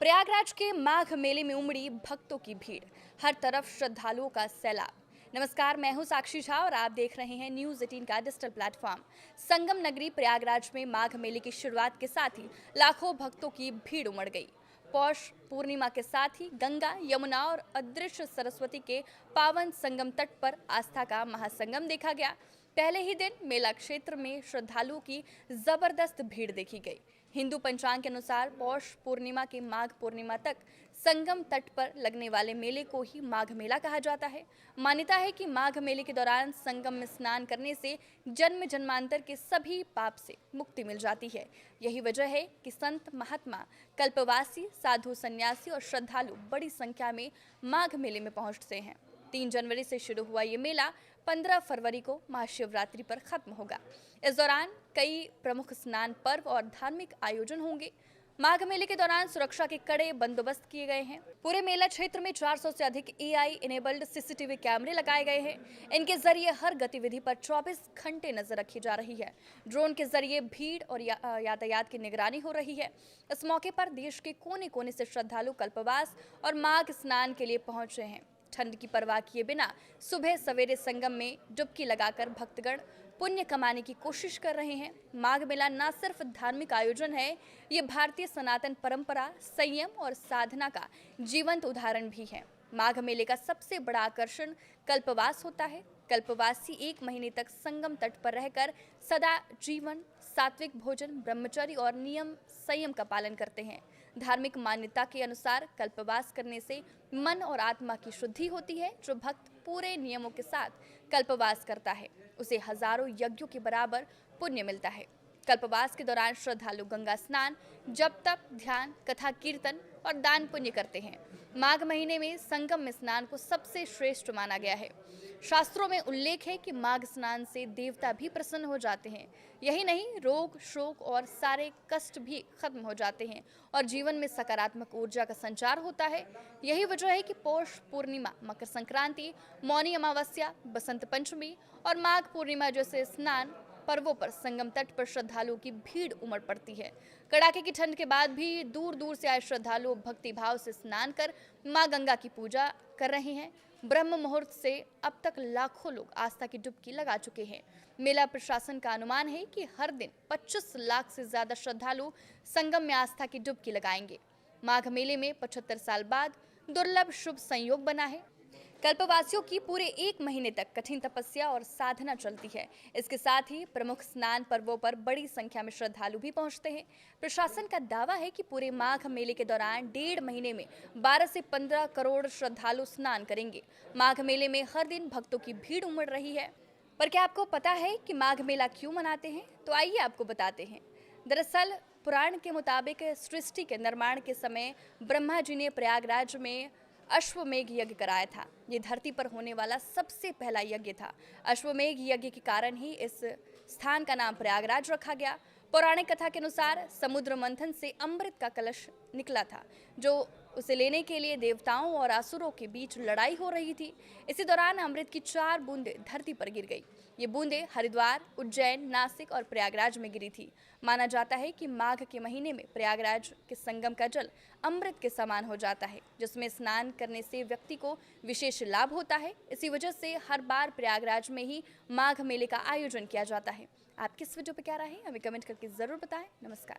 प्रयागराज के माघ मेले में उमड़ी भक्तों की भीड़, हर तरफ श्रद्धालुओं का सैलाब। नमस्कार, मैं हूं साक्षी झा और आप देख रहे हैं न्यूज़ 18 का डिजिटल प्लेटफॉर्म। संगम नगरी प्रयागराज में माघ मेले की शुरुआत के साथ ही लाखों भक्तों की भीड़ उमड़ गई। पौष पूर्णिमा के साथ ही गंगा, यमुना और अदृश्य सरस्वती के पावन संगम तट पर आस्था का महासंगम देखा गया। पहले ही दिन मेला क्षेत्र में श्रद्धालुओं की जबरदस्त भीड़ देखी गई। हिंदू पंचांग के अनुसार पौष पूर्णिमा के माघ पूर्णिमा तक संगम तट पर लगने वाले मेले को ही माघ मेला कहा जाता है। मान्यता है कि माघ मेले के दौरान संगम में स्नान करने से जन्म जन्मांतर के सभी पाप से मुक्ति मिल जाती है। यही वजह है कि संत, महात्मा, कल्पवासी, साधु, सन्यासी और श्रद्धालु बड़ी संख्या में माघ मेले में पहुंचते हैं। 3 जनवरी से शुरू हुआ ये मेला 15 फरवरी को महाशिवरात्रि पर खत्म होगा। इस दौरान कई प्रमुख स्नान पर्व और धार्मिक आयोजन होंगे। माघ मेले के दौरान सुरक्षा के कड़े बंदोबस्त किए गए हैं। पूरे मेला क्षेत्र में 400 से अधिक AI इनेबल्ड CCTV कैमरे लगाए गए हैं। इनके जरिए हर गतिविधि पर 24 घंटे नजर रखी जा रही है। ड्रोन के जरिए भीड़ और यातायात की निगरानी हो रही है। इस मौके पर देश के कोने कोने से श्रद्धालु कल्पवास और माघ स्नान के लिए पहुंचे हैं। ठंड की परवाह किए बिना सुबह सवेरे संगम में डुबकी लगाकर भक्तगण पुण्य कमाने की कोशिश कर रहे हैं। माघ मेला न सिर्फ धार्मिक आयोजन है, ये भारतीय सनातन परंपरा, संयम और साधना का जीवंत उदाहरण भी है। माघ मेले का सबसे बड़ा आकर्षण कल्पवास होता है। कल्पवासी 1 महीने तक संगम तट पर रहकर सदा जीवन, सात्विक भोजन, ब्रह्मचर्य और नियम संयम का पालन करते हैं। धार्मिक मान्यता के अनुसार कल्पवास करने से मन और आत्मा की शुद्धि होती है। जो भक्त पूरे नियमों के साथ कल्पवास करता है, उसे हजारों यज्ञों के बराबर पुण्य मिलता है। कल्पवास के दौरान श्रद्धालु गंगा स्नान, जप तप, ध्यान, कथा कीर्तन और दान पुण्य करते हैं। माघ महीने में संगम में स्नान को सबसे श्रेष्ठ माना गया है। शास्त्रों में उल्लेख है कि माघ स्नान से देवता भी प्रसन्न हो जाते हैं। यही नहीं, रोग, शोक और सारे कष्ट भी खत्म हो जाते हैं और जीवन में सकारात्मक ऊर्जा का संचार होता है। यही वजह है कि पौष पूर्णिमा, मकर संक्रांति, मौनी अमावस्या, बसंत पंचमी और माघ पूर्णिमा जैसे स्नान पर्वों पर संगम तट पर श्रद्धालुओं की भीड़ उमड़ पड़ती है। कड़ाके की ठंड के बाद भी दूर दूर से आए श्रद्धालु भक्ति भाव से स्नान कर मां गंगा की पूजा कर रहे हैं। ब्रह्म मुहूर्त से अब तक लाखों लोग आस्था की डुबकी लगा चुके हैं। मेला प्रशासन का अनुमान है कि हर दिन 25 लाख से ज्यादा श्रद्धालु संगम में आस्था की डुबकी लगाएंगे। माघ मेले में 75 साल बाद दुर्लभ शुभ संयोग बना है। कल्पवासियों की पूरे 1 महीने तक कठिन तपस्या और साधना चलती है। इसके साथ ही प्रमुख स्नान पर्वों पर बड़ी संख्या में श्रद्धालु भी पहुंचते हैं। प्रशासन का दावा है कि पूरे माघ मेले के दौरान 1.5 महीने में 12 से 15 करोड़ श्रद्धालु स्नान करेंगे। माघ मेले में हर दिन भक्तों की भीड़ उमड़ रही है। पर क्या आपको पता है कि माघ मेला क्यों मनाते हैं? तो आइए आपको बताते हैं। दरअसल पुराण के मुताबिक सृष्टि के निर्माण के समय ब्रह्मा जी ने प्रयागराज में अश्वमेघ यज्ञ कराया था। ये धरती पर होने वाला सबसे पहला यज्ञ था। अश्वमेघ यज्ञ के कारण ही इस स्थान का नाम प्रयागराज रखा गया। पौराणिक कथा के अनुसार समुद्र मंथन से अमृत का कलश निकला था, जो उसे लेने के लिए देवताओं और असुरों के बीच लड़ाई हो रही थी। इसी दौरान अमृत की 4 बूंदें धरती पर गिर गई। ये बूंदें हरिद्वार, उज्जैन, नासिक और प्रयागराज में गिरी थी। माना जाता है कि माघ के महीने में प्रयागराज के संगम का जल अमृत के समान हो जाता है, जिसमें स्नान करने से व्यक्ति को विशेष लाभ होता है। इसी वजह से हर बार प्रयागराज में ही माघ मेले का आयोजन किया जाता है। आप किस वीडियो पे क्या राय है, हमें कमेंट करके जरूर बताएं। नमस्कार।